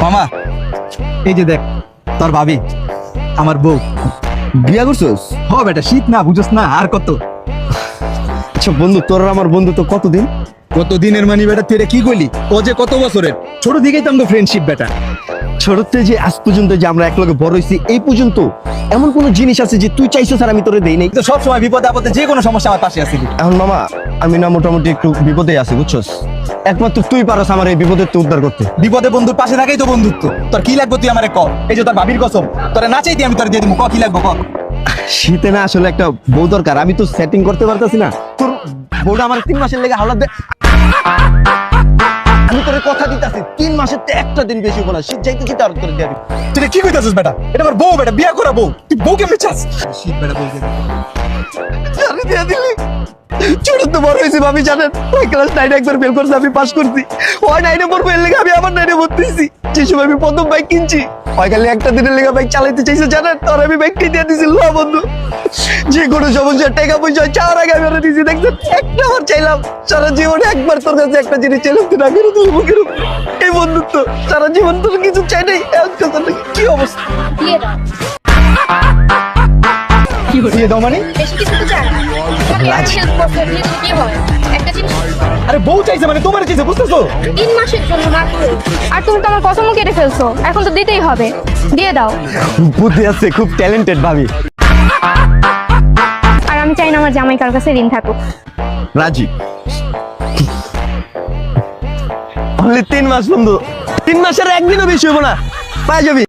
মামা এই যে দেখ তোর ভাবি আমার বউ। বিয়া করছস? হ বেটা, শীত না বুঝছ না আর কত। আচ্ছা বন্ধু, তোর আর আমার বন্ধু তো কতদিন? কত দিনের মানি বেটা, তুই এটা কি কইলি? ও যে কত বছরের, ছোট দিকেই তো আমাকে ফ্রেন্ডশিপ বেটা। ছোটতে যে আজ পর্যন্ত যে আমরা একলগে বড় হইছি, এই পর্যন্ত এমন কোন জিনিস আছে যে তুই চাইছস আর আমি তোরে দেই নাই? তো সব সময় বিপদে আপদে যে কোনো সমস্যা আমার পাশে আছিলি। এখন মামা আমি না মোটামুটি একটু বিপদে আছি বুঝছস, একমাত্র তুই পারস আমার এই বিপদের তো উদ্ধার করতে। বিপদে বন্ধুর পাশে থাকাই তো বন্ধুত্ব। তোর কি লাগবে তুই আমারে ক। এই যে তোর ভাবির কসম, তোরে না চাইতে আমি তোরে দিয়ে দিব। ক কি লাগবে ক। শীতে না আসলে একটা বউ দরকার, আমি তো সেটিং করতে পারতাছি না। তোর বউটা আমার 3 মাসের লেগে হাওলাত দে। আমি তোরে কথা দিতাছি 3 মাসের তো একটা দিন বেশি হবো না, শীত যাইতে যেতে আর তোরে দিয়ে দিবি। তুই এটা কি কইতাছিস বেটা? এটা আমার বউ বেটা, বিয়া করা বউ। তুই বউ কেমনে চাস? শীত বেটা বউ দিয়ে দে। আরে দিয়ে দিলি। ছোট তো বড় হয়েছে ভাবি জানেন, ওই ক্লাস 9 একবার ফেল করছে, আমি পাস করছি। ওই 9 পড়বো এর লেগে আমি আবার 9 ভর্তিছি। যে সময় আমি প্রথম বাইক কিনছি, ওই খালি একটা দিনের লেগে বাইক চালাইতে চাইছে জানেন, তোর আমি বাইক কিনে দিয়েছি। লো বন্ধু, যে কোনো সমস্যা টাকা পয়সা চাওয়ার আগে আমি ওরা দিয়েছি। দেখছেন একটা বার চাইলাম, সারা জীবনে একবার তোর কাছে একটা জিনিস চাইলাম, তুই না করে তুই মুখের উপর। এই বন্ধুত্ব সারা জীবন তোর কিছু চাই নাই, কি অবস্থা? দিয়ে দাও। দিয়ে দাও মানে? বেশি কিছু তো চাই না। তোমাকে এত হেল্প করতে দিয়ে তুমি কি হয়? একটা জিনিস আরে বউ চাইছে মানে তোমার চাইছে, বুঝতেছো? 3 মাসের জন্য মাত্র। আর তুমি তো আমার কসমও কেটে ফেলছো, এখন তো দিতেই হবে। দিয়ে দাও। বুদ্ধি আছে, খুব ট্যালেন্টেড ভাবি। আর আমি চাই না আমার জামাই কার কাছে ঋণ থাকুক। রাজি। অনলি 3 মাস বন্ধু, 3 মাসের একদিনও বেশি হবো না, পাই যাবি।